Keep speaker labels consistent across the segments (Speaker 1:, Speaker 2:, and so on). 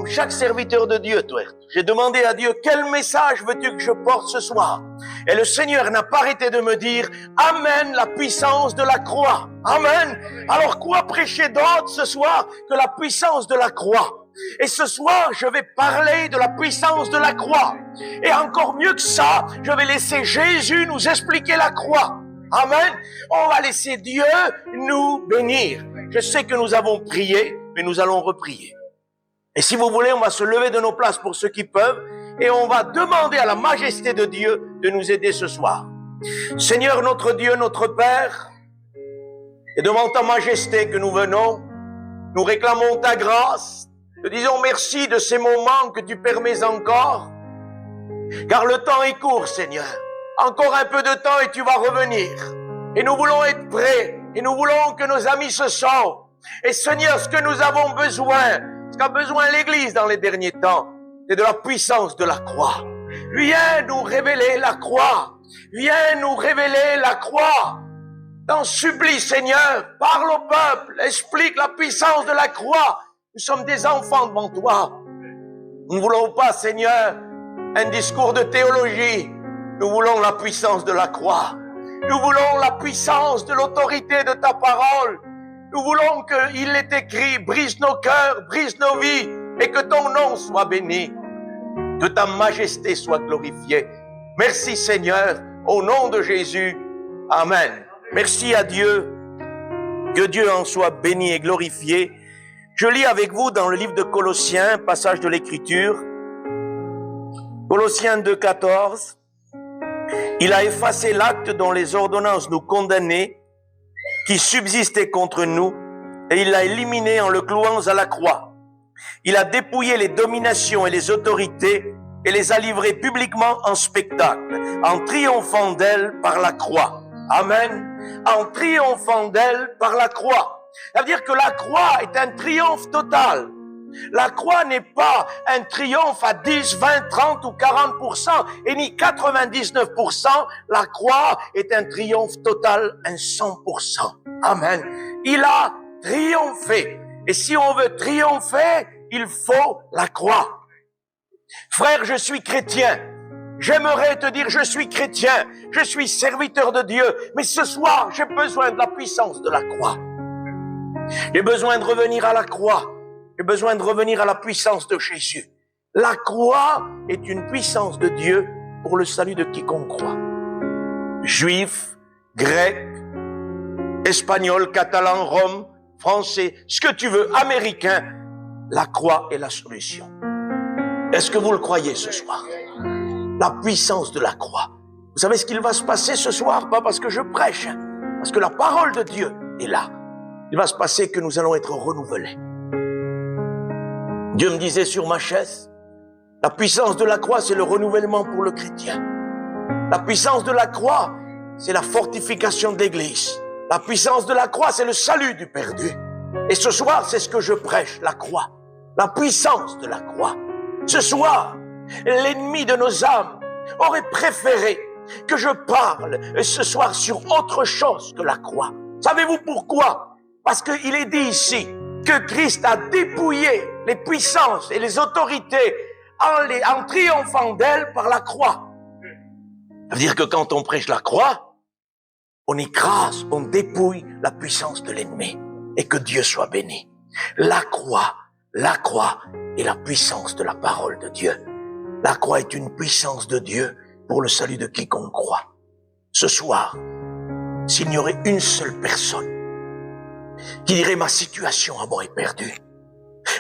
Speaker 1: comme chaque serviteur de Dieu, j'ai demandé à Dieu, quel message veux-tu que je porte ce soir? Et le Seigneur n'a pas arrêté de me dire, amène la puissance de la croix. Amen. Alors quoi prêcher d'autre ce soir que la puissance de la croix? Et ce soir, je vais parler de la puissance de la croix. Et encore mieux que ça, je vais laisser Jésus nous expliquer la croix. Amen. On va laisser Dieu nous bénir. Je sais que nous avons prié, mais nous allons reprier. Et si vous voulez, on va se lever de nos places pour ceux qui peuvent, et on va demander à la majesté de Dieu de nous aider ce soir. Seigneur notre Dieu, notre Père, et devant ta majesté que nous venons, nous réclamons ta grâce, te disons merci de ces moments que tu permets encore, car le temps est court, Seigneur. Encore un peu de temps et tu vas revenir. Et nous voulons être prêts, et nous voulons que nos amis se sauvent. Et Seigneur, ce que nous avons besoin, ce qu'a besoin l'Église dans les derniers temps, c'est de la puissance de la croix. Viens nous révéler la croix. Viens nous révéler la croix. T'en supplie, Seigneur, parle au peuple, explique la puissance de la croix. Nous sommes des enfants devant toi. Nous ne voulons pas, Seigneur, un discours de théologie. Nous voulons la puissance de la croix. Nous voulons la puissance de l'autorité de ta parole. Nous voulons qu'il est écrit, brise nos cœurs, brise nos vies, et que ton nom soit béni. Que ta majesté soit glorifiée. Merci Seigneur, au nom de Jésus. Amen. Merci à Dieu. Que Dieu en soit béni et glorifié. Je lis avec vous dans le livre de Colossiens, passage de l'Écriture. Colossiens 2,14. Il a effacé l'acte dont les ordonnances nous condamnaient, qui subsistait contre nous, et il l'a éliminé en le clouant à la croix. Il a dépouillé les dominations et les autorités et les a livrées publiquement en spectacle, en triomphant d'elles par la croix. Amen. En triomphant d'elles par la croix. Ça veut dire que la croix est un triomphe total. La croix n'est pas un triomphe à 10, 20, 30 ou 40%, et ni 99%. La croix est un triomphe total, un 100%. Amen. Il a triomphé. Et si on veut triompher, il faut la croix. Frère, je suis chrétien. J'aimerais te dire, je suis chrétien. Je suis serviteur de Dieu. Mais ce soir, j'ai besoin de la puissance de la croix. J'ai besoin de revenir à la croix. J'ai besoin de revenir à la puissance de Jésus. La croix est une puissance de Dieu pour le salut de quiconque croit. Juif, grec, espagnol, catalan, rome, français, ce que tu veux, américain, la croix est la solution. Est-ce que vous le croyez ce soir? La puissance de la croix. Vous savez ce qu'il va se passer ce soir? Pas parce que je prêche, parce que la parole de Dieu est là. Il va se passer que nous allons être renouvelés. Dieu me disait sur ma chaise, la puissance de la croix, c'est le renouvellement pour le chrétien. La puissance de la croix, c'est la fortification de l'Église. La puissance de la croix, c'est le salut du perdu. Et ce soir, c'est ce que je prêche, la croix. La puissance de la croix. Ce soir, l'ennemi de nos âmes aurait préféré que je parle ce soir sur autre chose que la croix. Savez-vous pourquoi? Parce qu'il est dit ici que Christ a dépouillé les puissances et les autorités en triomphant d'elles par la croix. Ça veut dire que quand on prêche la croix, on écrase, on dépouille la puissance de l'ennemi. Et que Dieu soit béni. La croix est la puissance de la parole de Dieu. La croix est une puissance de Dieu pour le salut de quiconque croit. Ce soir, s'il n'y aurait une seule personne qui dirait ma situation à moi est perdue.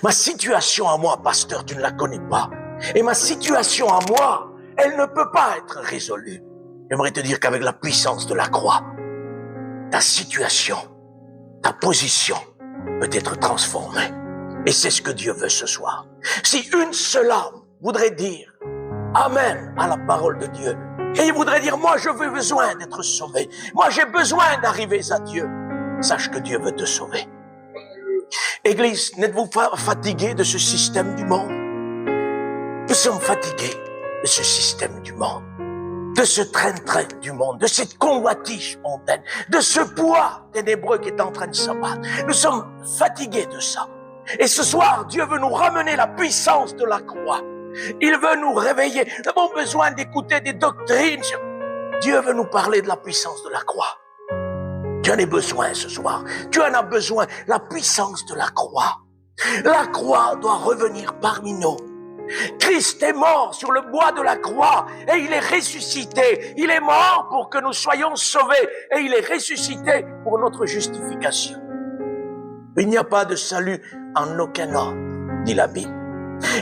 Speaker 1: Ma situation à moi, pasteur, tu ne la connais pas. Et ma situation à moi, elle ne peut pas être résolue. J'aimerais te dire qu'avec la puissance de la croix, ta situation, ta position peut être transformée. Et c'est ce que Dieu veut ce soir. Si une seule âme voudrait dire Amen à la parole de Dieu, et il voudrait dire, moi je veux besoin d'être sauvé, moi j'ai besoin d'arriver à Dieu, sache que Dieu veut te sauver. Église, n'êtes-vous pas fatigués de ce système du monde? Nous sommes fatigués de ce système du monde, de ce train-train du monde, de cette convoitise mondaine, de ce poids ténébreux qui est en train de s'abattre. Nous sommes fatigués de ça. Et ce soir, Dieu veut nous ramener la puissance de la croix. Il veut nous réveiller. Nous avons besoin d'écouter des doctrines. Dieu veut nous parler de la puissance de la croix. Tu en as besoin ce soir. Tu en as besoin. La puissance de la croix. La croix doit revenir parmi nous. Christ est mort sur le bois de la croix et il est ressuscité. Il est mort pour que nous soyons sauvés et il est ressuscité pour notre justification. Il n'y a pas de salut en aucun homme, dit la Bible.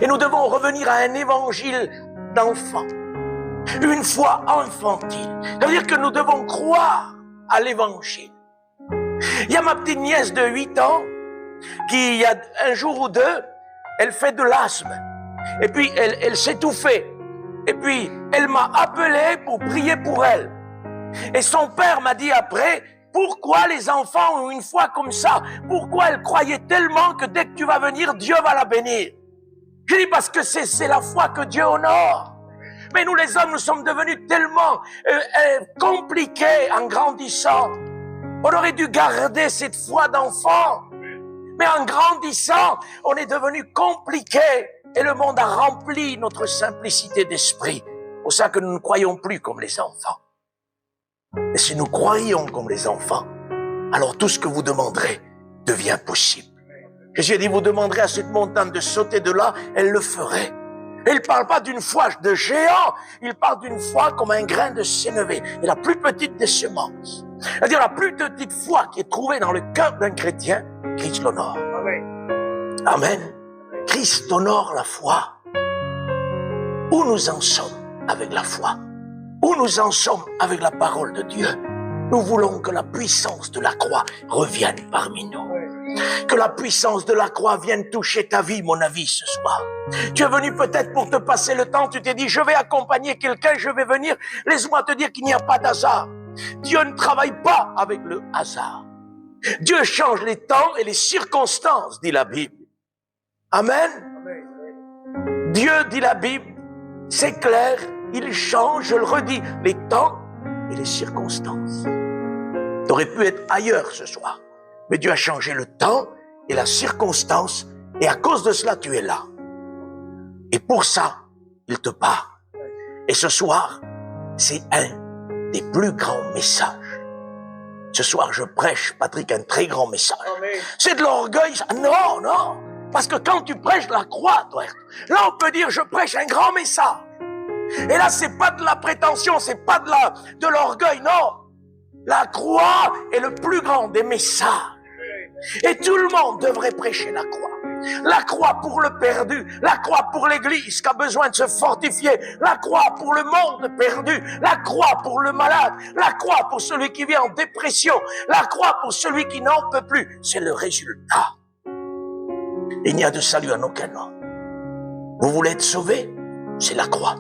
Speaker 1: Et nous devons revenir à un évangile d'enfant. Une foi infantile. C'est-à-dire que nous devons croire à l'évangile. Il y a ma petite nièce de 8 ans qui, il y a un jour ou deux, elle fait de l'asthme. Et puis, elle s'étouffait. Et puis, elle m'a appelé pour prier pour elle. Et son père m'a dit après, pourquoi les enfants ont une foi comme ça? Pourquoi elle croyait tellement que dès que tu vas venir, Dieu va la bénir? Je dis parce que c'est la foi que Dieu honore. Mais nous les hommes, nous sommes devenus tellement compliqués en grandissant. On aurait dû garder cette foi d'enfant. Mais en grandissant, on est devenu compliqué. Et le monde a rempli notre simplicité d'esprit. C'est pour ça que nous ne croyons plus comme les enfants. Et si nous croyions comme les enfants, alors tout ce que vous demanderez devient possible. Jésus a dit, vous demanderez à cette montagne de sauter de là, elle le ferait. Et il ne parle pas d'une foi de géant, il parle d'une foi comme un grain de sénévé, et la plus petite des semences. C'est-à-dire la plus petite foi qui est trouvée dans le cœur d'un chrétien, Christ l'honore. Amen. Christ honore la foi. Où nous en sommes avec la foi? Où nous en sommes avec la parole de Dieu? Nous voulons que la puissance de la croix revienne parmi nous. Que la puissance de la croix vienne toucher ta vie, mon ami, ce soir. Tu es venu peut-être pour te passer le temps, tu t'es dit, je vais accompagner quelqu'un, je vais venir. Laisse-moi te dire qu'il n'y a pas d'hasard. Dieu ne travaille pas avec le hasard. Dieu change les temps et les circonstances, dit la Bible. Amen. Dieu, dit la Bible, c'est clair, il change, je le redis, les temps et les circonstances. Tu aurais pu être ailleurs ce soir, mais Dieu a changé le temps et la circonstance, et à cause de cela, tu es là. Et pour ça, il te parle. Et ce soir, c'est un des plus grands messages. Ce soir, je prêche, Patrick, un très grand message. C'est de l'orgueil. Non, non. Parce que quand tu prêches la croix, toi, là, on peut dire, je prêche un grand message. Et là, c'est pas de la prétention, c'est pas de l'orgueil, non. La croix est le plus grand des messages. Et tout le monde devrait prêcher la croix. La croix pour le perdu, la croix pour l'église qui a besoin de se fortifier, la croix pour le monde perdu, la croix pour le malade, la croix pour celui qui vit en dépression, la croix pour celui qui n'en peut plus. C'est le résultat. Il n'y a de salut en aucun homme. Vous voulez être sauvé? C'est la croix.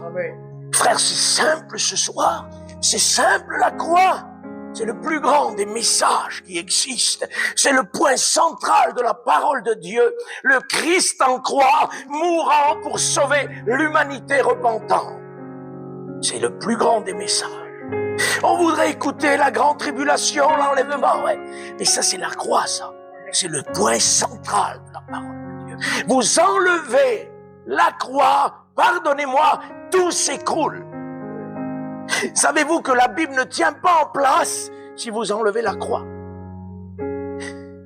Speaker 1: Frère, c'est simple ce soir. C'est simple la croix. C'est le plus grand des messages qui existent. C'est le point central de la parole de Dieu. Le Christ en croix, mourant pour sauver l'humanité repentante. C'est le plus grand des messages. On voudrait écouter la grande tribulation, l'enlèvement, ouais. Mais ça, c'est la croix, ça. C'est le point central de la parole de Dieu. Vous enlevez la croix, pardonnez-moi, tout s'écroule. Savez-vous que la Bible ne tient pas en place si vous enlevez la croix?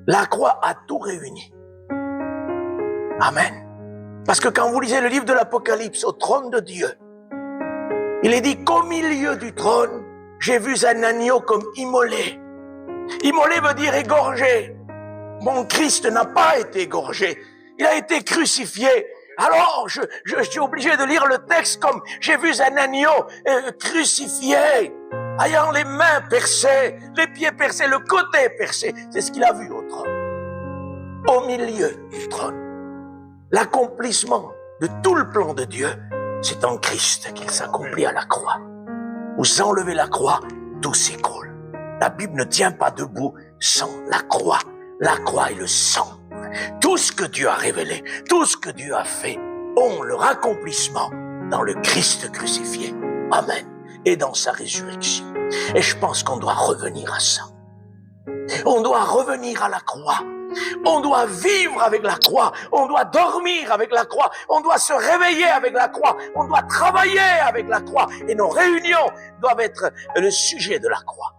Speaker 1: La croix a tout réuni. Amen. Parce que quand vous lisez le livre de l'Apocalypse au trône de Dieu, il est dit qu'au milieu du trône, j'ai vu un agneau comme immolé. Immolé veut dire égorgé. Mon Christ n'a pas été égorgé. Il a été crucifié. Alors, je suis obligé de lire le texte comme j'ai vu un agneau crucifié, ayant les mains percées, les pieds percés, le côté percé. C'est ce qu'il a vu au trône. Au milieu du trône. L'accomplissement de tout le plan de Dieu, c'est en Christ qu'il s'accomplit à la croix. Vous enlevez la croix, tout s'écroule. La Bible ne tient pas debout sans la croix. La croix et le sang. Tout ce que Dieu a révélé, tout ce que Dieu a fait, ont leur accomplissement dans le Christ crucifié. Amen. Et dans sa résurrection. Et je pense qu'on doit revenir à ça. On doit revenir à la croix. On doit vivre avec la croix, on doit dormir avec la croix, on doit se réveiller avec la croix, on doit travailler avec la croix et nos réunions doivent être le sujet de la croix.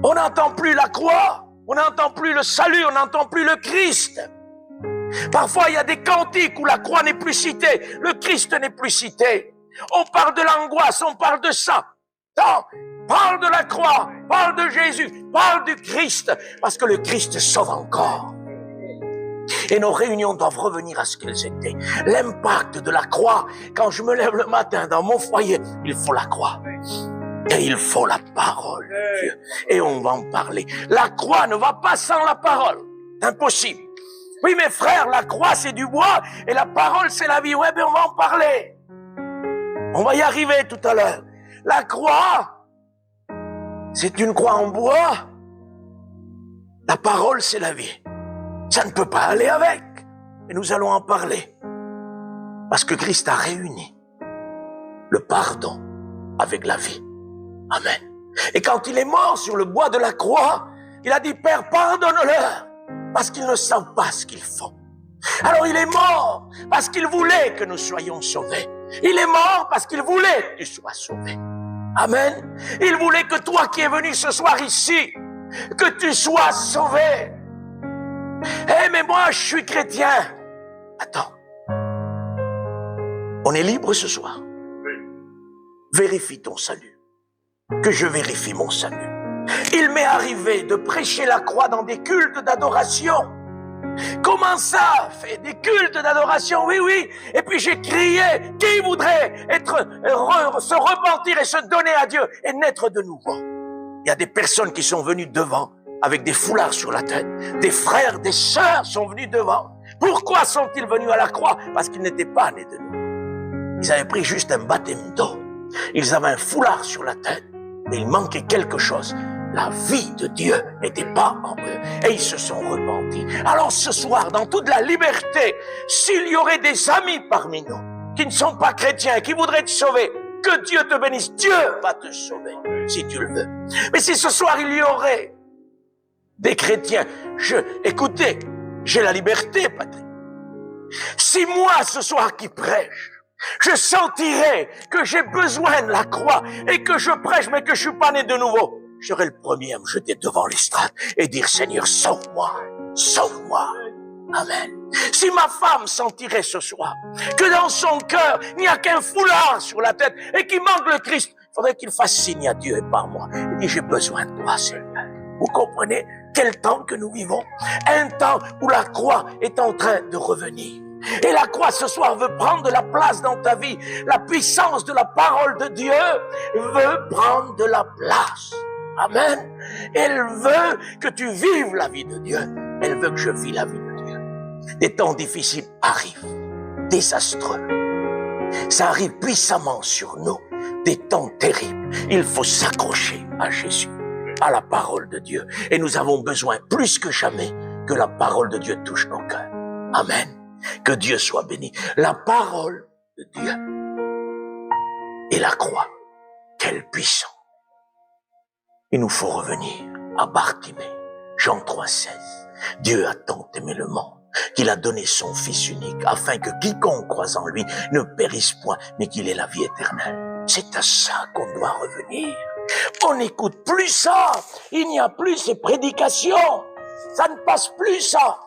Speaker 1: On n'entend plus la croix, on n'entend plus le salut, on n'entend plus le Christ. Parfois il y a des cantiques où la croix n'est plus citée, le Christ n'est plus cité. On parle de l'angoisse, on parle de ça. Non, parle de la croix, parle de Jésus, parle du Christ, parce que le Christ sauve encore. Et nos réunions doivent revenir à ce qu'elles étaient. L'impact de la croix, quand je me lève le matin dans mon foyer, il faut la croix. Et il faut la parole de Dieu. Et on va en parler. La croix ne va pas sans la parole. Impossible. Oui, mes frères, la croix c'est du bois et la parole c'est la vie. Ouais, ben on va en parler. On va y arriver tout à l'heure. La croix, c'est une croix en bois. La parole c'est la vie. Ça ne peut pas aller avec. Et nous allons en parler. Parce que Christ a réuni le pardon avec la vie. Amen. Et quand il est mort sur le bois de la croix, il a dit, Père, pardonne-leur, parce qu'ils ne savent pas ce qu'ils font. Alors il est mort parce qu'il voulait que nous soyons sauvés. Il est mort parce qu'il voulait que tu sois sauvé. Amen. Il voulait que toi qui es venu ce soir ici, que tu sois sauvé. Eh, mais moi, je suis chrétien. Attends. On est libre ce soir. Vérifie ton salut. Que je vérifie mon salut. Il m'est arrivé de prêcher la croix dans des cultes d'adoration. Comment ça? Fait des cultes d'adoration, oui, oui. Et puis j'ai crié, qui voudrait se repentir et se donner à Dieu et naître de nouveau? Il y a des personnes qui sont venues devant avec des foulards sur la tête. Des frères, des sœurs sont venus devant. Pourquoi sont-ils venus à la croix? Parce qu'ils n'étaient pas nés de nous. Ils avaient pris juste un baptême d'eau. Ils avaient un foulard sur la tête. Mais il manquait quelque chose. La vie de Dieu n'était pas en eux. Et ils se sont repentis. Alors ce soir, dans toute la liberté, s'il y aurait des amis parmi nous qui ne sont pas chrétiens, qui voudraient te sauver, que Dieu te bénisse. Dieu va te sauver, si tu le veux. Mais si ce soir il y aurait des chrétiens, écoutez, j'ai la liberté, Patrick. Si moi, ce soir qui prêche, je sentirais que j'ai besoin de la croix et que je prêche mais que je suis pas né de nouveau, je serais le premier à me jeter devant l'estrade et dire, Seigneur, sauve-moi, sauve-moi. Amen. Si ma femme sentirait ce soir que dans son cœur, il n'y a qu'un foulard sur la tête et qu'il manque le Christ, il faudrait qu'il fasse signe à Dieu et pas moi. Il dit, j'ai besoin de toi, Seigneur. Vous comprenez quel temps que nous vivons? Un temps où la croix est en train de revenir. Et la croix ce soir veut prendre de la place dans ta vie. La puissance de la parole de Dieu veut prendre de la place. Amen. Elle veut que tu vives la vie de Dieu. Elle veut que je vis la vie de Dieu. Des temps difficiles arrivent, désastreux. Ça arrive puissamment sur nous. Des temps terribles. Il faut s'accrocher à Jésus, à la parole de Dieu. Et nous avons besoin plus que jamais que la parole de Dieu touche nos cœurs. Amen. Que Dieu soit béni. La parole de Dieu et la croix. Quelle puissance. Il nous faut revenir à Bartimée. Jean 3,16. Dieu a tant aimé le monde qu'il a donné son Fils unique afin que quiconque croise en lui ne périsse point mais qu'il ait la vie éternelle. C'est à ça qu'on doit revenir. On n'écoute plus ça. Il n'y a plus ces prédications. Ça ne passe plus ça.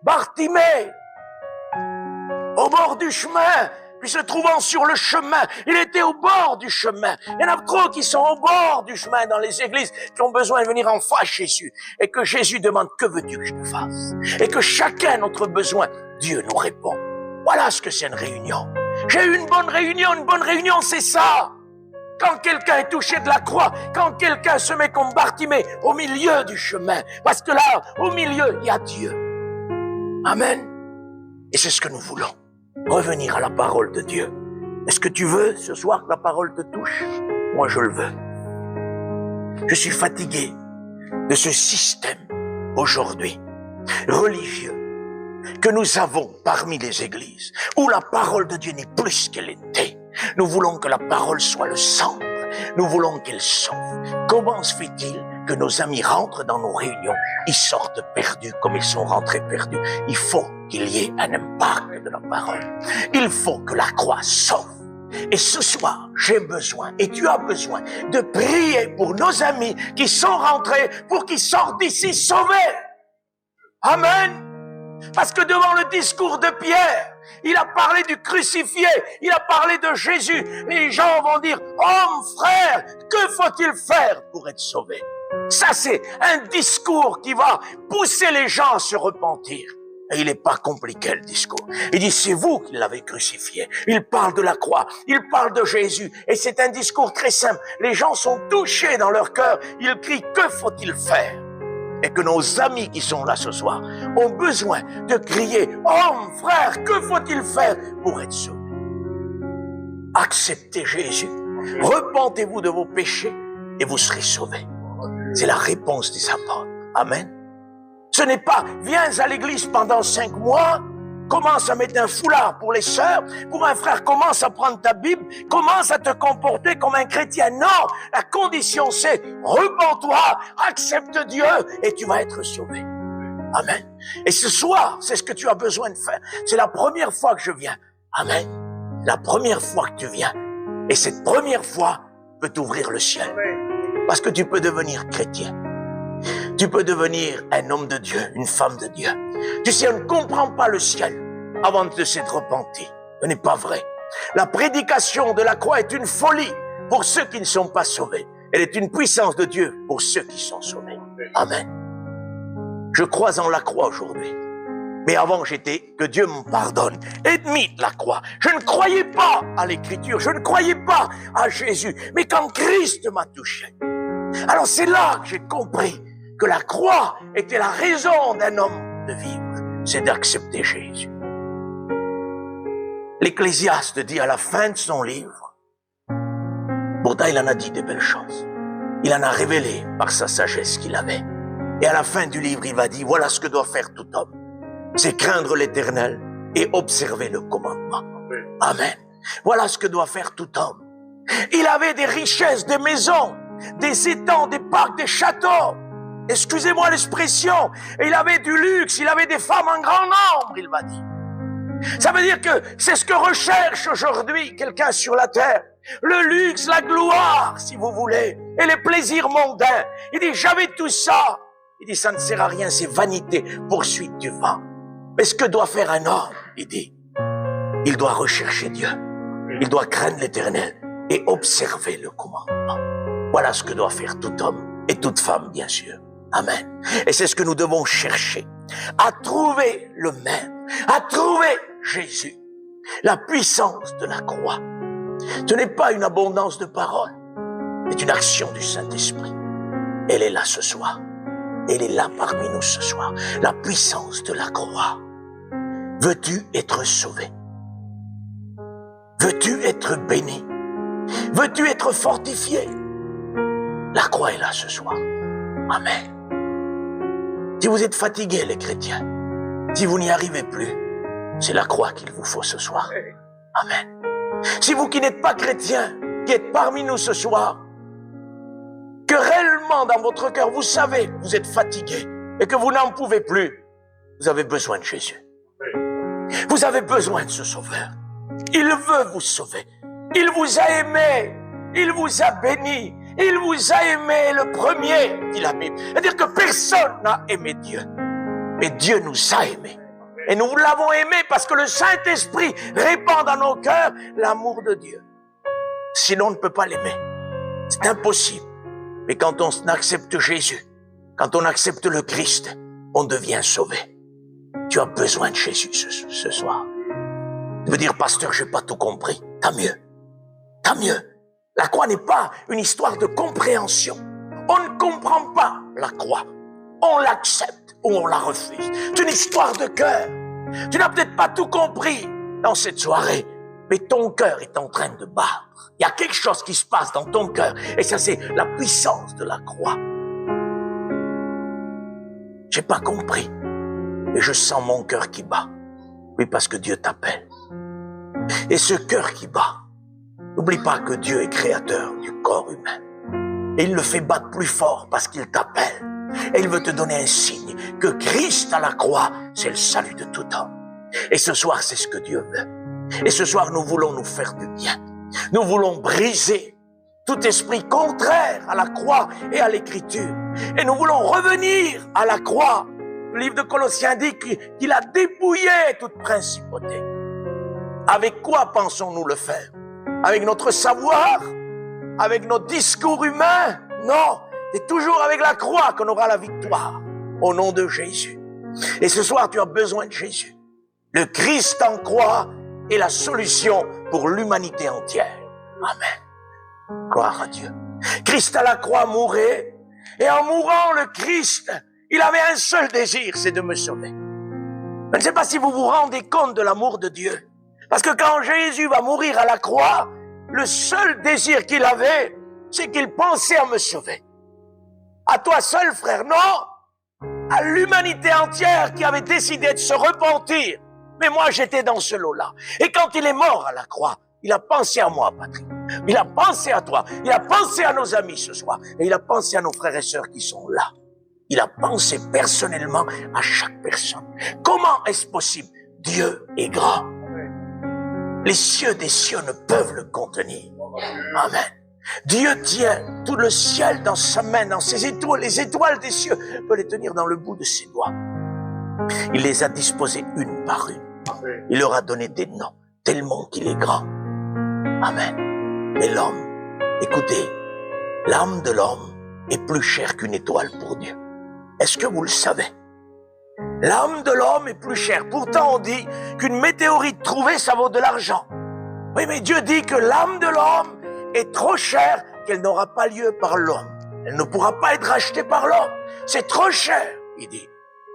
Speaker 1: Bartimée, au bord du chemin, puis se trouvant sur le chemin, il était au bord du chemin. Il y en a trop qui sont au bord du chemin dans les églises, qui ont besoin de venir en face Jésus. Et que Jésus demande, que veux-tu que je te fasse? Et que chacun notre besoin, Dieu nous répond. Voilà ce que c'est une réunion. J'ai eu une bonne réunion c'est ça. Quand quelqu'un est touché de la croix, quand quelqu'un se met comme Bartimée au milieu du chemin, parce que là, au milieu, il y a Dieu. Amen. Et c'est ce que nous voulons. Revenir à la parole de Dieu. Est-ce que tu veux ce soir que la parole te touche? Moi, je le veux. Je suis fatigué de ce système aujourd'hui religieux que nous avons parmi les églises où la parole de Dieu n'est plus ce qu'elle était. Nous voulons que la parole soit le centre Nous voulons qu'elle sauve. Comment se fait-il que nos amis rentrent dans nos réunions, ils sortent perdus comme ils sont rentrés perdus? Il faut qu'il y ait un impact de la parole. Il faut que la croix sauve. Et ce soir, j'ai besoin, et tu as besoin, de prier pour nos amis qui sont rentrés, pour qu'ils sortent d'ici sauvés. Amen. Parce que devant le discours de Pierre, il a parlé du crucifié, il a parlé de Jésus. Les gens vont dire, homme, frère, que faut-il faire pour être sauvé? Ça, c'est un discours qui va pousser les gens à se repentir. Et il n'est pas compliqué, le discours. Il dit, c'est vous qui l'avez crucifié. Il parle de la croix, il parle de Jésus. Et c'est un discours très simple. Les gens sont touchés dans leur cœur. Ils crient, que faut-il faire? Et que nos amis qui sont là ce soir ont besoin de crier, homme, frère, que faut-il faire pour être sauvé? Acceptez Jésus. Repentez-vous de vos péchés et vous serez sauvés. C'est la réponse des apôtres. Amen. Ce n'est pas, viens à l'église pendant 5 mois, commence à mettre un foulard pour les sœurs, pour un frère, commence à prendre ta Bible, commence à te comporter comme un chrétien. Non, la condition c'est, repens-toi, accepte Dieu et tu vas être sauvé. Amen. Et ce soir, c'est ce que tu as besoin de faire. C'est la première fois que je viens. Amen. La première fois que tu viens. Et cette première fois peut t'ouvrir le ciel. Parce que tu peux devenir chrétien. Tu peux devenir un homme de Dieu, une femme de Dieu. Tu sais, on ne comprend pas le ciel avant de s'être repenti. Ce n'est pas vrai. La prédication de la croix est une folie pour ceux qui ne sont pas sauvés. Elle est une puissance de Dieu pour ceux qui sont sauvés. Amen. Je crois en la croix aujourd'hui. Mais avant, j'étais, que Dieu me pardonne, ennemi de la croix. Je ne croyais pas à l'écriture, je ne croyais pas à Jésus. Mais quand Christ m'a touché, alors c'est là que j'ai compris que la croix était la raison d'un homme de vivre. C'est d'accepter Jésus. L'Ecclésiaste dit à la fin de son livre, pourtant il en a dit des belles choses. Il en a révélé par sa sagesse qu'il avait. Et à la fin du livre, il va dire, voilà ce que doit faire tout homme. C'est craindre l'Éternel et observer le commandement. Amen. Voilà ce que doit faire tout homme. Il avait des richesses, des maisons, des étangs, des parcs, des châteaux. Excusez-moi l'expression. Et il avait du luxe, il avait des femmes en grand nombre, il m'a dit. Ça veut dire que c'est ce que recherche aujourd'hui quelqu'un sur la terre. Le luxe, la gloire, si vous voulez, et les plaisirs mondains. Il dit, j'avais tout ça. Il dit, ça ne sert à rien, c'est vanité, poursuite du vent. Mais ce que doit faire un homme, il dit, il doit rechercher Dieu. Il doit craindre l'Éternel et observer le commandement. Voilà ce que doit faire tout homme et toute femme, bien sûr. Amen. Et c'est ce que nous devons chercher. À trouver le même. À trouver Jésus. La puissance de la croix. Ce n'est pas une abondance de paroles. C'est une action du Saint-Esprit. Elle est là ce soir. Elle est là parmi nous ce soir. La puissance de la croix. Veux-tu être sauvé? Veux-tu être béni? Veux-tu être fortifié? La croix est là ce soir. Amen. Si vous êtes fatigués, les chrétiens, si vous n'y arrivez plus, c'est la croix qu'il vous faut ce soir. Amen. Si vous qui n'êtes pas chrétiens, qui êtes parmi nous ce soir, que réellement dans votre cœur, vous savez que vous êtes fatigué et que vous n'en pouvez plus, vous avez besoin de Jésus. Vous avez besoin de ce Sauveur. Il veut vous sauver. Il vous a aimé. Il vous a béni. Il vous a aimé le premier, dit la Bible. C'est-à-dire que personne n'a aimé Dieu. Mais Dieu nous a aimés. Et nous l'avons aimé parce que le Saint-Esprit répand dans nos cœurs l'amour de Dieu. Sinon, on ne peut pas l'aimer. C'est impossible. Mais quand on accepte Jésus, quand on accepte le Christ, on devient sauvé. Tu as besoin de Jésus ce soir. Tu veux dire, pasteur, j'ai pas tout compris. Tant mieux. Tant mieux. La croix n'est pas une histoire de compréhension. On ne comprend pas la croix. On l'accepte ou on la refuse. C'est une histoire de cœur. Tu n'as peut-être pas tout compris dans cette soirée, mais ton cœur est en train de battre. Il y a quelque chose qui se passe dans ton cœur, et ça c'est la puissance de la croix. J'ai pas compris, mais je sens mon cœur qui bat. Oui, parce que Dieu t'appelle. Et ce cœur qui bat, N'oublie pas que Dieu est créateur du corps humain. Et il le fait battre plus fort parce qu'il t'appelle. Et il veut te donner un signe que Christ à la croix, c'est le salut de tout homme. Et ce soir, c'est ce que Dieu veut. Et ce soir, nous voulons nous faire du bien. Nous voulons briser tout esprit contraire à la croix et à l'écriture. Et nous voulons revenir à la croix. Le livre de Colossiens dit qu'il a dépouillé toute principauté. Avec quoi pensons-nous le faire? Avec notre savoir? Avec nos discours humains? Non, c'est toujours avec la croix qu'on aura la victoire. Au nom de Jésus. Et ce soir, tu as besoin de Jésus. Le Christ en croix est la solution pour l'humanité entière. Amen. Gloire à Dieu. Christ à la croix mourait, et en mourant, le Christ, il avait un seul désir, c'est de me sauver. Je ne sais pas si vous vous rendez compte de l'amour de Dieu. Parce que quand Jésus va mourir à la croix, le seul désir qu'il avait, c'est qu'il pensait à me sauver. À toi seul, frère, non. À l'humanité entière qui avait décidé de se repentir. Mais moi, j'étais dans ce lot-là. Et quand il est mort à la croix, il a pensé à moi, Patrick. Il a pensé à toi. Il a pensé à nos amis ce soir. Et il a pensé à nos frères et sœurs qui sont là. Il a pensé personnellement à chaque personne. Comment est-ce possible? Dieu est grand. Les cieux des cieux ne peuvent le contenir. Amen. Dieu tient tout le ciel dans sa main, dans ses étoiles. Les étoiles des cieux peut les tenir dans le bout de ses doigts. Il les a disposées une par une. Il leur a donné des noms, tellement qu'il est grand. Amen. Et l'homme, écoutez, l'âme de l'homme est plus chère qu'une étoile pour Dieu. Est-ce que vous le savez? L'âme de l'homme est plus chère. Pourtant, on dit qu'une météorite trouvée, ça vaut de l'argent. Oui, mais Dieu dit que l'âme de l'homme est trop chère qu'elle n'aura pas lieu par l'homme. Elle ne pourra pas être rachetée par l'homme. C'est trop cher, il dit.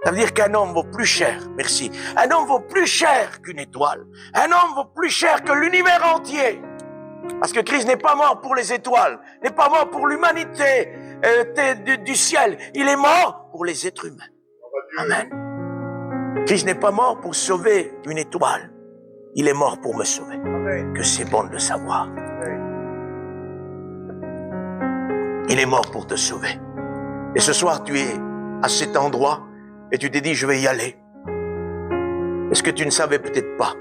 Speaker 1: Ça veut dire qu'un homme vaut plus cher, merci. Un homme vaut plus cher qu'une étoile. Un homme vaut plus cher que l'univers entier. Parce que Christ n'est pas mort pour les étoiles, n'est pas mort pour l'humanité du ciel. Il est mort pour les êtres humains. Amen. Christ n'est pas mort pour sauver une étoile. Il est mort pour me sauver. Amen. Que c'est bon de le savoir. Amen. Il est mort pour te sauver. Et ce soir, tu es à cet endroit et tu t'es dit, je vais y aller. Et ce que tu ne savais peut-être pas,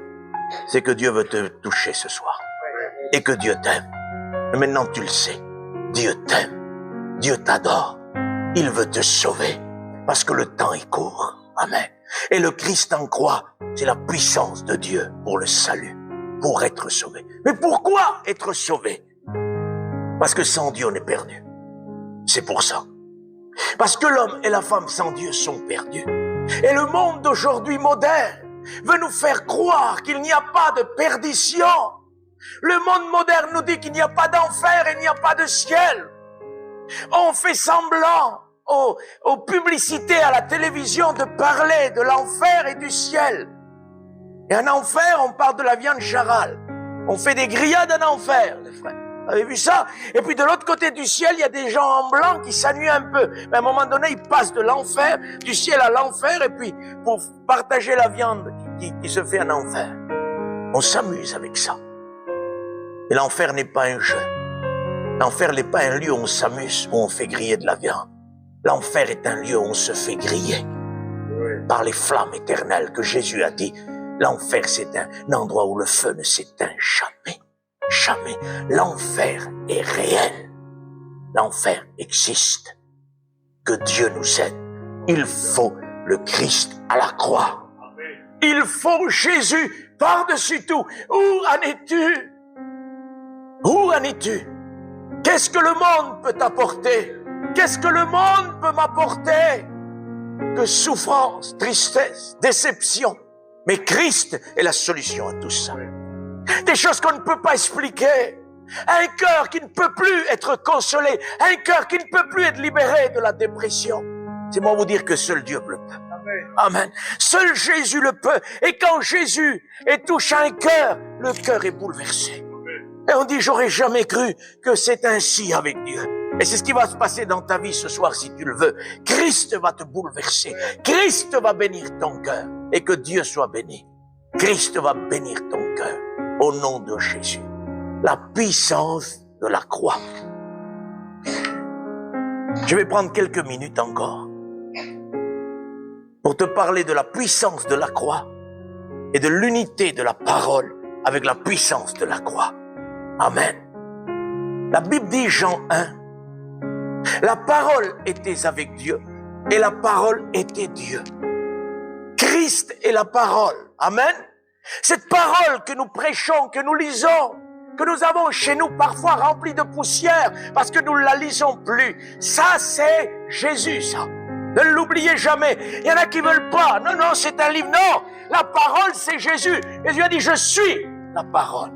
Speaker 1: c'est que Dieu veut te toucher ce soir. Et que Dieu t'aime. Et maintenant, tu le sais. Dieu t'aime. Dieu t'adore. Il veut te sauver. Parce que le temps est court. Amen. Et le Christ en croix, c'est la puissance de Dieu pour le salut, pour être sauvé. Mais pourquoi être sauvé? Parce que sans Dieu, on est perdu. C'est pour ça. Parce que l'homme et la femme sans Dieu sont perdus. Et le monde d'aujourd'hui moderne veut nous faire croire qu'il n'y a pas de perdition. Le monde moderne nous dit qu'il n'y a pas d'enfer et il n'y a pas de ciel. On fait semblant aux publicités à la télévision de parler de l'enfer et du ciel. Et en enfer, on parle de la viande charale. On fait des grillades en enfer, les frères. Vous avez vu ça? Et puis de l'autre côté du ciel, il y a des gens en blanc qui s'ennuient un peu. Mais à un moment donné, ils passent de l'enfer, du ciel à l'enfer, et puis pour partager la viande qui se fait en enfer. On s'amuse avec ça. Et l'enfer n'est pas un jeu. L'enfer n'est pas un lieu où on s'amuse, où on fait griller de la viande. L'enfer est un lieu où on se fait griller par les flammes éternelles que Jésus a dit. L'enfer, c'est un endroit où le feu ne s'éteint jamais. Jamais. L'enfer est réel. L'enfer existe. Que Dieu nous aide. Il faut le Christ à la croix. Il faut Jésus par-dessus tout. Où en es-tu? Où en es-tu? Qu'est-ce que le monde peut t'apporter? Qu'est-ce que le monde peut m'apporter? Que souffrance, tristesse, déception. Mais Christ est la solution à tout ça. Des choses qu'on ne peut pas expliquer. Un cœur qui ne peut plus être consolé. Un cœur qui ne peut plus être libéré de la dépression. C'est moi vous dire que seul Dieu le peut. Amen. Seul Jésus le peut. Et quand Jésus touche un cœur, le cœur est bouleversé. Et on dit, j'aurais jamais cru que c'est ainsi avec Dieu. Et c'est ce qui va se passer dans ta vie ce soir si tu le veux. Christ va te bouleverser. Christ va bénir ton cœur. Et que Dieu soit béni. Christ va bénir ton cœur. Au nom de Jésus. la puissance de la croix. Je vais prendre quelques minutes encore pour te parler de la puissance de la croix et de l'unité de la parole avec la puissance de la croix. Amen. La Bible dit, Jean 1, la parole était avec Dieu et la parole était Dieu. Christ est la parole. Amen. Cette parole que nous prêchons, que nous lisons, que nous avons chez nous parfois remplie de poussière parce que nous ne la lisons plus. Ça, c'est Jésus, ça. Ne l'oubliez jamais. Il y en a qui veulent pas. Non, non, c'est un livre. Non, la parole, c'est Jésus. Jésus a dit, je suis la parole.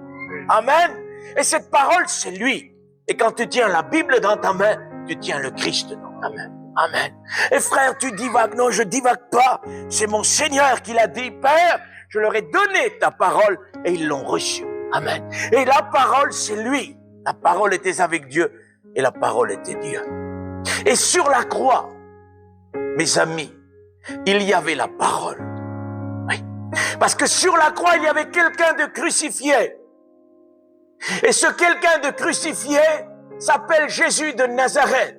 Speaker 1: Amen. Et cette parole, c'est lui. Et quand tu tiens la Bible dans ta main, tu tiens le Christ dans ta main. Amen. Et frère, tu divagues. Non, je divague pas. C'est mon Seigneur qui l'a dit. Père, je leur ai donné ta parole et ils l'ont reçue. Amen. Et la parole, c'est lui. La parole était avec Dieu et la parole était Dieu. Et sur la croix, mes amis, il y avait la parole. Oui. Parce que sur la croix, il y avait quelqu'un de crucifié. Et ce quelqu'un de crucifié s'appelle Jésus de Nazareth.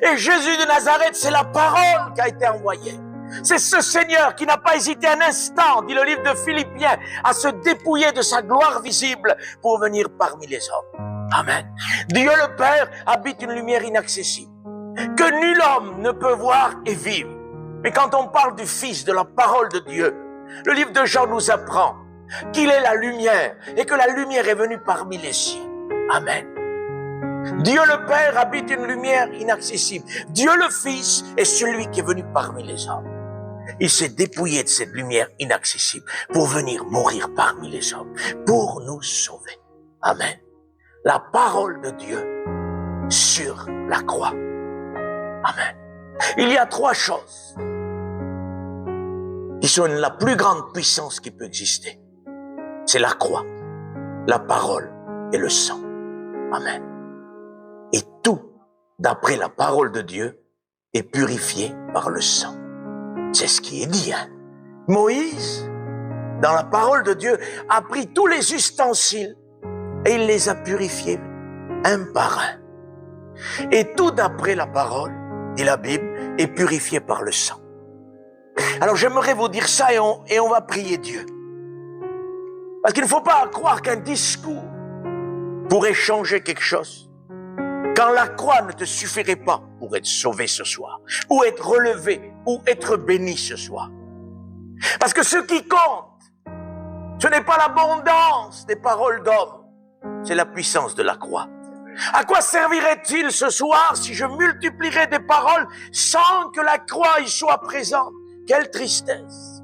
Speaker 1: Et Jésus de Nazareth, c'est la parole qui a été envoyée. C'est ce Seigneur qui n'a pas hésité un instant, dit le livre de Philippiens, à se dépouiller de sa gloire visible pour venir parmi les hommes. Amen. Dieu le Père habite une lumière inaccessible, que nul homme ne peut voir et vivre. Mais quand on parle du Fils, de la parole de Dieu, le livre de Jean nous apprend qu'il est la lumière et que la lumière est venue parmi les cieux. Amen. Dieu le Père habite une lumière inaccessible. Dieu le Fils est celui qui est venu parmi les hommes. Il s'est dépouillé de cette lumière inaccessible pour venir mourir parmi les hommes, pour nous sauver. Amen. La parole de Dieu sur la croix. Amen. Il y a trois choses qui sont la plus grande puissance qui peut exister. C'est la croix, la parole et le sang. Amen. Et tout, d'après la parole de Dieu, est purifié par le sang. C'est ce qui est dit, hein. Moïse, dans la parole de Dieu, a pris tous les ustensiles et il les a purifiés un par un. Et tout d'après la parole, dit la Bible, est purifié par le sang. Alors j'aimerais vous dire ça et on va prier Dieu. Parce qu'il ne faut pas croire qu'un discours pourrait changer quelque chose. Quand la croix ne te suffirait pas pour être sauvé ce soir, ou être relevé, ou être béni ce soir. Parce que ce qui compte, ce n'est pas l'abondance des paroles d'hommes, c'est la puissance de la croix. À quoi servirait-il ce soir si je multiplierais des paroles sans que la croix y soit présente? Quelle tristesse!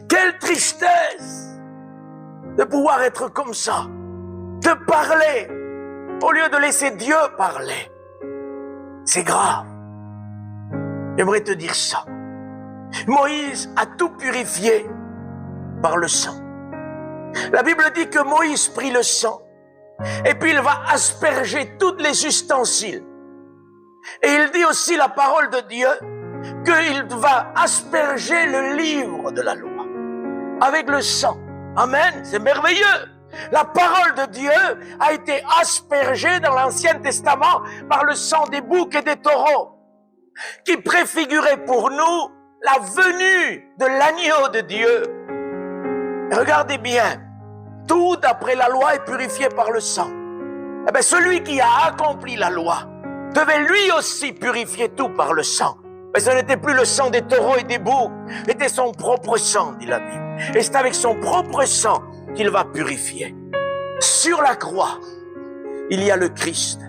Speaker 1: Quelle tristesse de pouvoir être comme ça, de parler au lieu de laisser Dieu parler. C'est grave. J'aimerais te dire ça. Moïse a tout purifié par le sang. La Bible dit que Moïse prit le sang et puis il va asperger toutes les ustensiles. Et il dit aussi la parole de Dieu qu'il va asperger le livre de la loi avec le sang. Amen, c'est merveilleux. La parole de Dieu a été aspergée dans l'Ancien Testament par le sang des boucs et des taureaux, qui préfigurait pour nous la venue de l'agneau de Dieu. Et regardez bien, tout d'après la loi est purifié par le sang. Eh bien, celui qui a accompli la loi devait lui aussi purifier tout par le sang. Mais ce n'était plus le sang des taureaux et des boucs, c'était son propre sang, dit la Bible. Et c'est avec son propre sang qu'il va purifier. Sur la croix, il y a le Christ.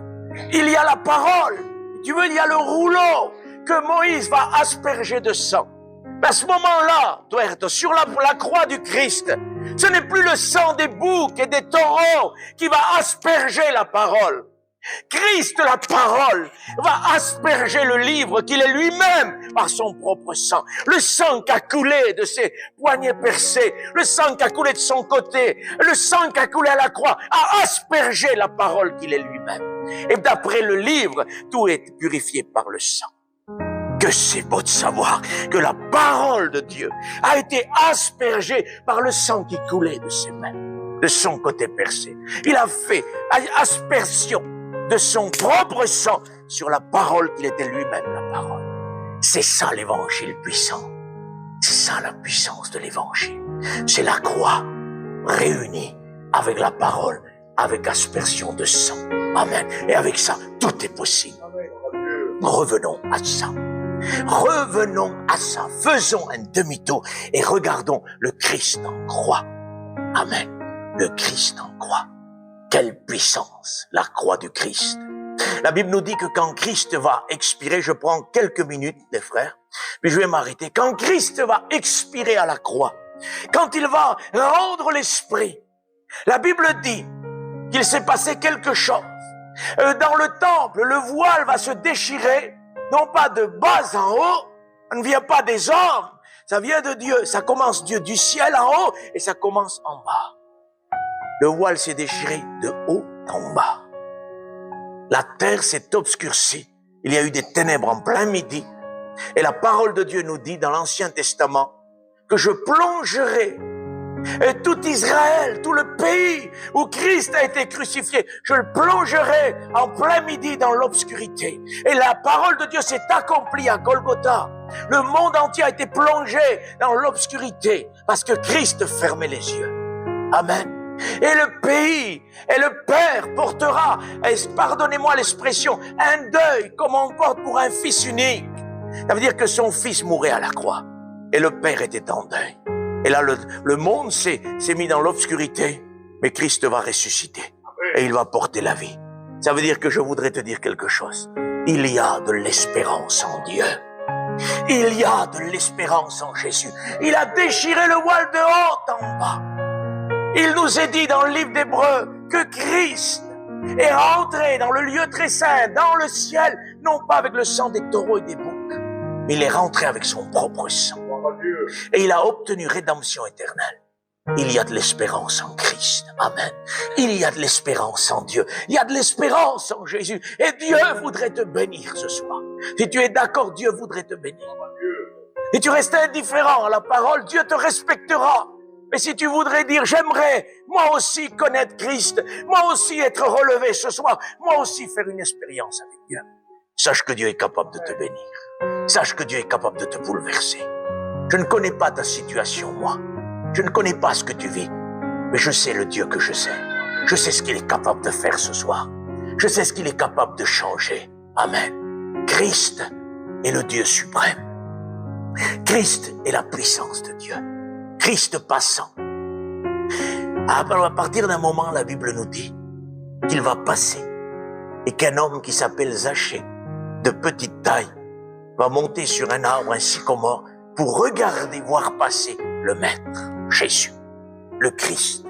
Speaker 1: Il y a la parole. Tu veux, il y a le rouleau que Moïse va asperger de sang. Mais à ce moment-là, sur la croix du Christ, ce n'est plus le sang des boucs et des taureaux qui va asperger la parole. Christ, la parole, va asperger le livre qu'il est lui-même par son propre sang. Le sang qui a coulé de ses poignets percés, le sang qui a coulé de son côté, le sang qui a coulé à la croix, a aspergé la parole qu'il est lui-même. Et d'après le livre, tout est purifié par le sang. Que c'est beau de savoir que la parole de Dieu a été aspergée par le sang qui coulait de ses mains. de son côté percé. Il a fait aspersion de son propre sang sur la parole qu'il était lui-même la parole. C'est ça l'évangile puissant. C'est ça la puissance de l'évangile. C'est la croix réunie avec la parole, avec aspersion de sang. Amen. Et avec ça, tout est possible. Revenons à ça. Revenons à ça. Faisons un demi-tour et regardons le Christ en croix. Amen. Le Christ en croix. Quelle puissance, la croix du Christ. La Bible nous dit que quand Christ va expirer, je prends quelques minutes, les frères, puis je vais m'arrêter. Quand Christ va expirer à la croix, quand il va rendre l'esprit, la Bible dit qu'il s'est passé quelque chose. Dans le temple, le voile va se déchirer, non pas de bas en haut, ça ne vient pas des hommes, ça vient de Dieu. Ça commence Dieu du ciel en haut et ça commence en bas. Le voile s'est déchiré de haut en bas. La terre s'est obscurcie. Il y a eu des ténèbres en plein midi. Et la parole de Dieu nous dit dans l'Ancien Testament que je plongerai tout Israël, tout le pays où Christ a été crucifié, je le plongerai en plein midi dans l'obscurité. Et la parole de Dieu s'est accomplie à Golgotha. Le monde entier a été plongé dans l'obscurité parce que Christ fermait les yeux. Amen. Et le pays et le Père portera, pardonnez-moi l'expression, un deuil comme on porte pour un fils unique. Ça veut dire que son fils mourait à la croix et le Père était en deuil. Et là, le monde s'est mis dans l'obscurité, mais Christ va ressusciter et il va porter la vie. Ça veut dire que je voudrais te dire quelque chose. Il y a de l'espérance en Dieu. Il y a de l'espérance en Jésus. Il a déchiré le voile de haut en bas. Il nous est dit dans le livre d'Hébreux que Christ est rentré dans le lieu très saint, dans le ciel, non pas avec le sang des taureaux et des boucs, mais il est rentré avec son propre sang. Et il a obtenu rédemption éternelle. Il y a de l'espérance en Christ. Amen. Il y a de l'espérance en Dieu. Il y a de l'espérance en Jésus. Et Dieu voudrait te bénir ce soir. Si tu es d'accord, Dieu voudrait te bénir. Si tu restes indifférent à la parole, Dieu te respectera. Mais si tu voudrais dire, j'aimerais moi aussi connaître Christ, moi aussi être relevé ce soir, moi aussi faire une expérience avec Dieu, sache que Dieu est capable de te bénir. Sache que Dieu est capable de te bouleverser. Je ne connais pas ta situation, moi. Je ne connais pas ce que tu vis. Mais je sais le Dieu que je sais. Je sais ce qu'il est capable de faire ce soir. Je sais ce qu'il est capable de changer. Amen. Christ est le Dieu suprême. Christ est la puissance de Dieu. Christ passant. À partir d'un moment, la Bible nous dit qu'il va passer et qu'un homme qui s'appelle Zachée, de petite taille, va monter sur un arbre, un sycomore, pour regarder, voir passer le Maître, Jésus, le Christ.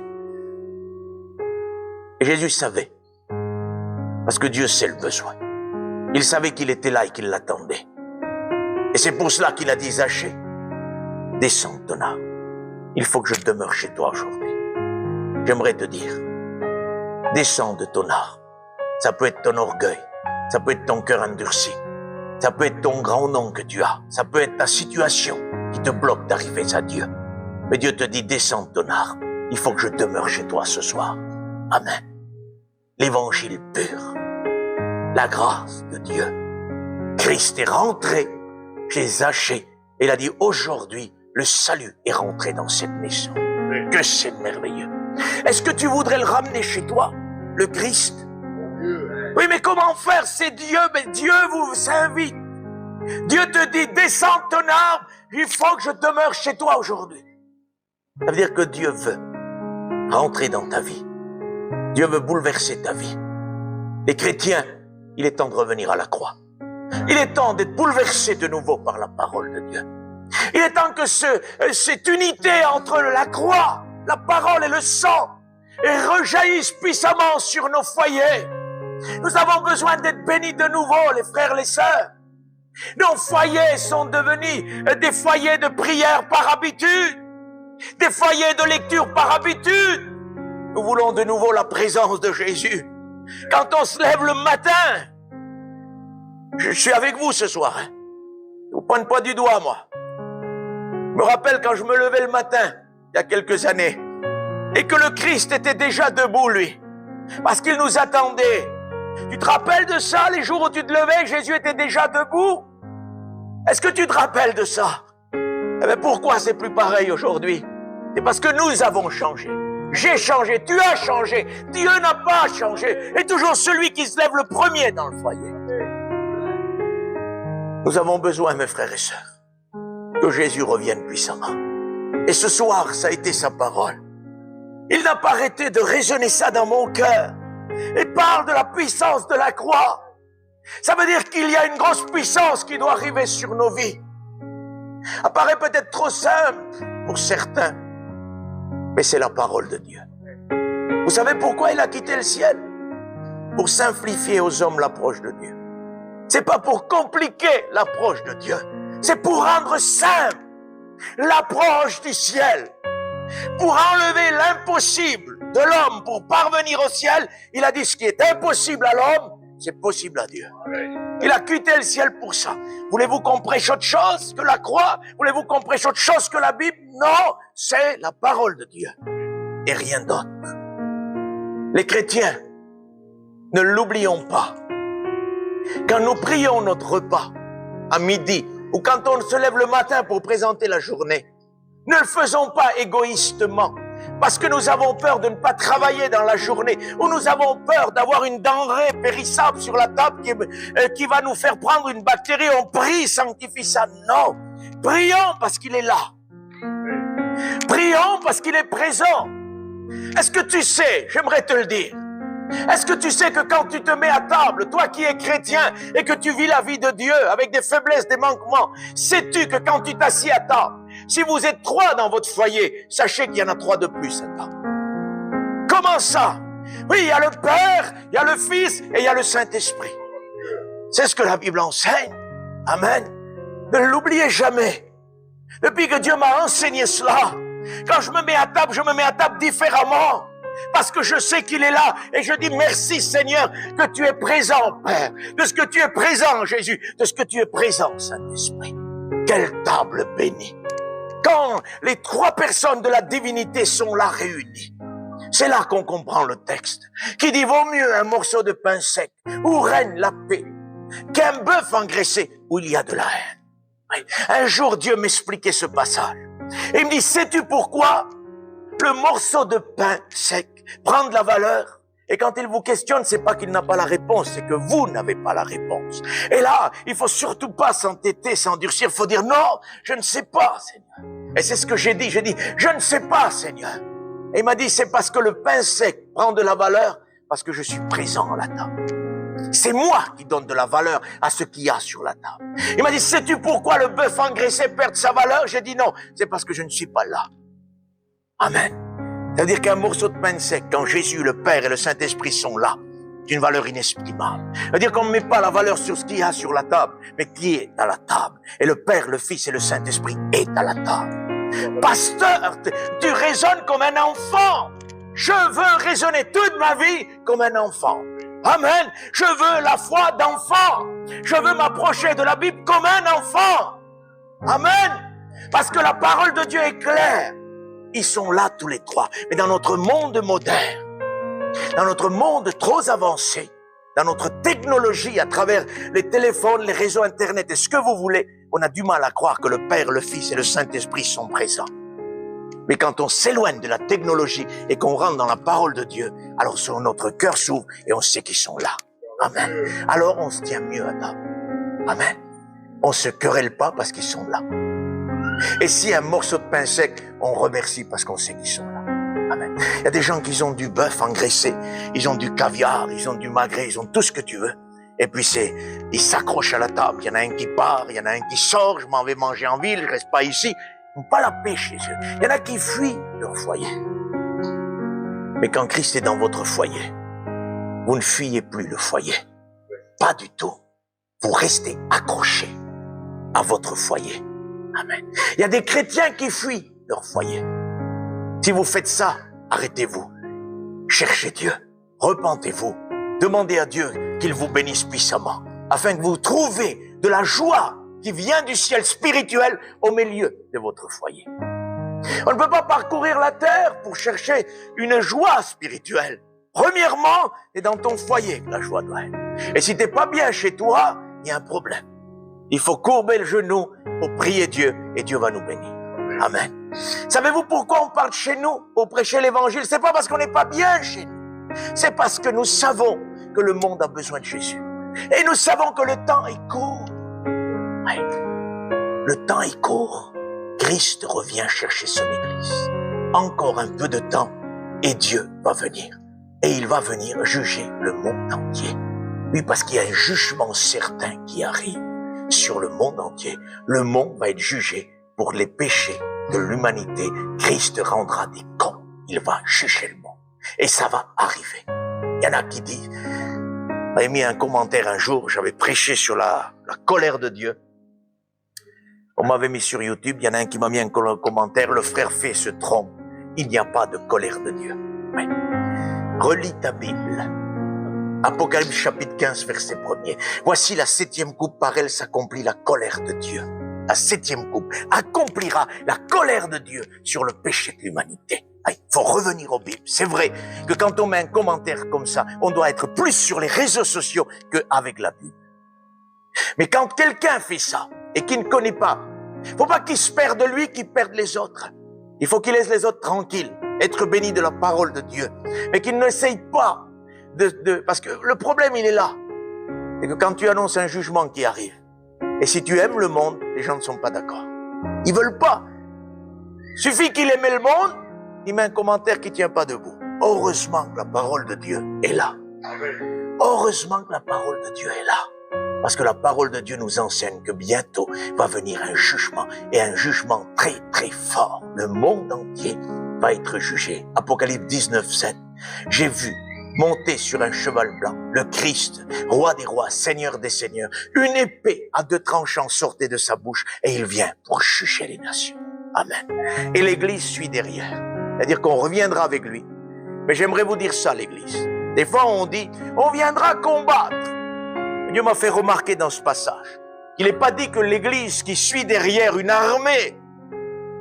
Speaker 1: Et Jésus savait, parce que Dieu sait le besoin. Il savait qu'il était là et qu'il l'attendait. Et c'est pour cela qu'il a dit, Zachée, descends de ton arbre. Il faut que je demeure chez toi aujourd'hui. J'aimerais te dire, descends de ton arbre. Ça peut être ton orgueil, ça peut être ton cœur endurci, ça peut être ton grand nom que tu as, ça peut être ta situation qui te bloque d'arriver à Dieu. Mais Dieu te dit, descends de ton arbre. Il faut que je demeure chez toi ce soir. Amen. L'évangile pur, la grâce de Dieu. Christ est rentré chez Zachée et il a dit, aujourd'hui, le salut est rentré dans cette maison. Que c'est merveilleux. Est-ce que tu voudrais le ramener chez toi, le Christ? Oui, mais comment faire? C'est Dieu, mais Dieu vous invite. Dieu te dit, descends de ton arbre, il faut que je demeure chez toi aujourd'hui. Ça veut dire que Dieu veut rentrer dans ta vie. Dieu veut bouleverser ta vie. Les chrétiens, il est temps de revenir à la croix. Il est temps d'être bouleversé de nouveau par la parole de Dieu. Il est temps que cette unité entre la croix, la parole et le sang rejaillisse puissamment sur nos foyers. Nous avons besoin d'être bénis de nouveau, les frères, les sœurs. Nos foyers sont devenus des foyers de prière par habitude, des foyers de lecture par habitude. Nous voulons de nouveau la présence de Jésus. Quand on se lève le matin, je suis avec vous ce soir. Je vous pointe pas du doigt, moi. Je me rappelle quand je me levais le matin, il y a quelques années, et que le Christ était déjà debout, lui, parce qu'il nous attendait. Tu te rappelles de ça, les jours où tu te levais, Jésus était déjà debout? Est-ce que tu te rappelles de ça? Eh bien, pourquoi c'est plus pareil aujourd'hui? C'est parce que nous avons changé. J'ai changé, tu as changé, Dieu n'a pas changé. Et toujours celui qui se lève le premier dans le foyer. Nous avons besoin, mes frères et sœurs, que Jésus revienne puissamment. Et ce soir, ça a été sa parole. Il n'a pas arrêté de résonner ça dans mon cœur. Il parle de la puissance de la croix. Ça veut dire qu'il y a une grosse puissance qui doit arriver sur nos vies. Ça paraît peut-être trop simple pour certains, mais c'est la parole de Dieu. Vous savez pourquoi il a quitté le ciel? Pour simplifier aux hommes l'approche de Dieu. C'est pas pour compliquer l'approche de Dieu. C'est pour rendre simple l'approche du ciel. Pour enlever l'impossible de l'homme pour parvenir au ciel, il a dit ce qui est impossible à l'homme, c'est possible à Dieu. Il a quitté le ciel pour ça. Voulez-vous qu'on prêche autre chose que la croix? Voulez-vous qu'on prêche autre chose que la Bible? Non, c'est la parole de Dieu et rien d'autre. Les chrétiens, ne l'oublions pas. Quand nous prions notre repas à midi ou quand on se lève le matin pour présenter la journée, ne le faisons pas égoïstement parce que nous avons peur de ne pas travailler dans la journée ou nous avons peur d'avoir une denrée périssable sur la table qui va nous faire prendre une bactérie. On prie, sanctifie ça. Non, prions parce qu'il est là. Prions parce qu'il est présent. Est-ce que tu sais, j'aimerais te le dire, est-ce que tu sais que quand tu te mets à table, toi qui es chrétien et que tu vis la vie de Dieu avec des faiblesses, des manquements, sais-tu que quand tu t'assieds à table, si vous êtes 3 dans votre foyer, sachez qu'il y en a 3 de plus à table. Comment ça? Oui, il y a le Père, il y a le Fils et il y a le Saint-Esprit. C'est ce que la Bible enseigne. Amen. Ne l'oubliez jamais. Depuis que Dieu m'a enseigné cela, quand je me mets à table différemment. Parce que je sais qu'il est là et je dis merci Seigneur que tu es présent Père, de ce que tu es présent Jésus, de ce que tu es présent Saint-Esprit. Quelle table bénie. Quand les 3 personnes de la divinité sont là réunies, c'est là qu'on comprend le texte qui dit vaut mieux un morceau de pain sec où règne la paix qu'un bœuf engraissé où il y a de la haine. Oui. Un jour Dieu m'expliquait ce passage et il me dit sais-tu pourquoi le morceau de pain sec prend de la valeur? Et quand il vous questionne, c'est pas qu'il n'a pas la réponse, c'est que vous n'avez pas la réponse. Et là, il faut surtout pas s'entêter, s'endurcir. Il faut dire non, je ne sais pas, Seigneur. Et c'est ce que j'ai dit. J'ai dit, je ne sais pas, Seigneur. Et il m'a dit, c'est parce que le pain sec prend de la valeur, parce que je suis présent à la table. C'est moi qui donne de la valeur à ce qu'il y a sur la table. Il m'a dit, sais-tu pourquoi le bœuf engraissé perd sa valeur? J'ai dit non, c'est parce que je ne suis pas là. Amen. C'est-à-dire qu'un morceau de pain sec, quand Jésus, le Père et le Saint-Esprit sont là, d'une valeur inexprimable. C'est-à-dire qu'on ne met pas la valeur sur ce qu'il y a sur la table, mais qui est à la table. Et le Père, le Fils et le Saint-Esprit est à la table. Pasteur, tu raisonnes comme un enfant. Je veux raisonner toute ma vie comme un enfant. Amen. Je veux la foi d'enfant. Je veux m'approcher de la Bible comme un enfant. Amen. Parce que la parole de Dieu est claire. Ils sont là tous les 3. Mais dans notre monde moderne, dans notre monde trop avancé, dans notre technologie à travers les téléphones, les réseaux Internet et ce que vous voulez, on a du mal à croire que le Père, le Fils et le Saint-Esprit sont présents. Mais quand on s'éloigne de la technologie et qu'on rentre dans la parole de Dieu, alors notre cœur s'ouvre et on sait qu'ils sont là. Amen. Alors on se tient mieux à table. Amen. On se querelle pas parce qu'ils sont là. Et si un morceau de pain sec, on remercie parce qu'on sait qu'ils sont là. Amen. Il y a des gens qui ont du bœuf engraissé, ils ont du caviar, ils ont du magret, ils ont tout ce que tu veux. Et puis ils s'accrochent à la table. Il y en a un qui part, il y en a un qui sort, je m'en vais manger en ville, je reste pas ici. Ils n'ont pas la paix chez eux. Il y en a qui fuient leur foyer. Mais quand Christ est dans votre foyer, vous ne fuyez plus le foyer. Pas du tout. Vous restez accrochés à votre foyer. Amen. Il y a des chrétiens qui fuient leur foyer. Si vous faites ça, arrêtez-vous. Cherchez Dieu. Repentez-vous. Demandez à Dieu qu'il vous bénisse puissamment, afin que vous trouviez de la joie qui vient du ciel spirituel au milieu de votre foyer. On ne peut pas parcourir la terre pour chercher une joie spirituelle. Premièrement, c'est dans ton foyer que la joie doit être. Et si t'es pas bien chez toi, il y a un problème. Il faut courber le genou pour prier Dieu et Dieu va nous bénir. Amen. Savez-vous pourquoi on parle chez nous pour prêcher l'évangile? C'est pas parce qu'on n'est pas bien chez nous. C'est parce que nous savons que le monde a besoin de Jésus. Et nous savons que le temps est court. Oui. Le temps est court. Christ revient chercher son Église. Encore un peu de temps et Dieu va venir. Et il va venir juger le monde entier. Oui, parce qu'il y a un jugement certain qui arrive sur le monde entier. Le monde va être jugé pour les péchés de l'humanité. Christ rendra des comptes. Il va juger le monde. Et ça va arriver. Il y en a qui disent, j'avais mis un commentaire un jour, j'avais prêché sur la colère de Dieu. On m'avait mis sur YouTube, il y en a un qui m'a mis un commentaire, le frère fait se trompe. Il n'y a pas de colère de Dieu. Oui. Relis ta Bible. Apocalypse chapitre 15, verset 1er. Voici la 7e coupe, par elle s'accomplit la colère de Dieu. La 7e coupe accomplira la colère de Dieu sur le péché de l'humanité. Il faut revenir aux Bibles. C'est vrai que quand on met un commentaire comme ça, on doit être plus sur les réseaux sociaux qu'avec la Bible. Mais quand quelqu'un fait ça et qu'il ne connaît pas, faut pas qu'il se perde lui, qu'il perde les autres. Il faut qu'il laisse les autres tranquilles, être bénis de la parole de Dieu. Mais qu'il n'essaye pas parce que le problème, il est là. C'est que quand tu annonces un jugement qui arrive, et si tu aimes le monde, les gens ne sont pas d'accord. Ils veulent pas. Suffit qu'il aime le monde, il met un commentaire qui tient pas debout. Heureusement que la parole de Dieu est là. Heureusement que la parole de Dieu est là. Parce que la parole de Dieu nous enseigne que bientôt va venir un jugement, et un jugement très très fort. Le monde entier va être jugé. Apocalypse 19, 7. J'ai vu monter sur un cheval blanc, le Christ, roi des rois, seigneur des seigneurs. Une épée à 2 tranchants sortait de sa bouche, et il vient pour juger les nations. Amen. Et l'Église suit derrière. C'est-à-dire qu'on reviendra avec lui. Mais j'aimerais vous dire ça, l'Église. Des fois, on dit, on viendra combattre. Dieu m'a fait remarquer dans ce passage qu'il n'est pas dit que l'Église qui suit derrière une armée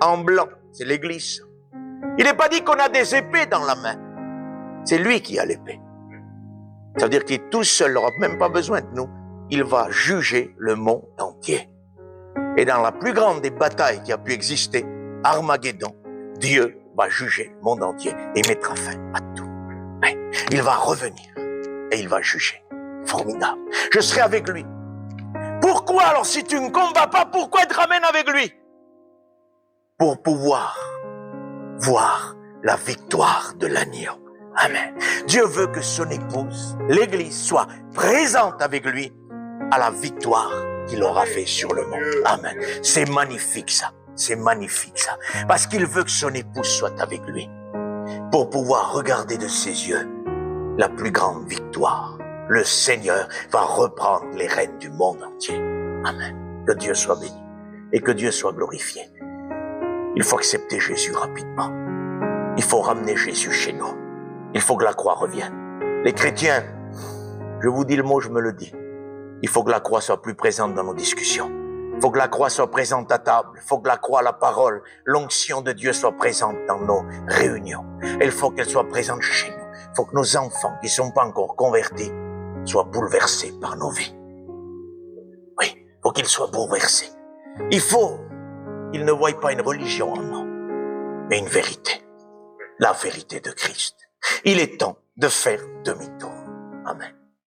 Speaker 1: en blanc, c'est l'Église. Il n'est pas dit qu'on a des épées dans la main. C'est lui qui a l'épée. Ça veut dire qu'il est tout seul, il n'aura même pas besoin de nous. Il va juger le monde entier. Et dans la plus grande des batailles qui a pu exister, Armageddon, Dieu va juger le monde entier et mettra fin à tout. Mais il va revenir et il va juger. Formidable. Je serai avec lui. Pourquoi alors, si tu ne combats pas, pourquoi il te ramène avec lui? Pour pouvoir voir la victoire de l'agneau. Amen. Dieu veut que son épouse, l'Église, soit présente avec lui à la victoire qu'il aura fait sur le monde. Amen. C'est magnifique ça. C'est magnifique ça. Parce qu'il veut que son épouse soit avec lui. Pour pouvoir regarder de ses yeux la plus grande victoire. Le Seigneur va reprendre les rênes du monde entier. Amen. Que Dieu soit béni et que Dieu soit glorifié. Il faut accepter Jésus rapidement. Il faut ramener Jésus chez nous. Il faut que la croix revienne. Les chrétiens, je vous dis le mot, je me le dis. Il faut que la croix soit plus présente dans nos discussions. Il faut que la croix soit présente à table. Il faut que la croix, la parole, l'onction de Dieu soit présente dans nos réunions. Et il faut qu'elle soit présente chez nous. Il faut que nos enfants qui ne sont pas encore convertis soient bouleversés par nos vies. Oui, il faut qu'ils soient bouleversés. Il faut qu'ils ne voient pas une religion en nous, mais une vérité. La vérité de Christ. Il est temps de faire demi-tour. Amen.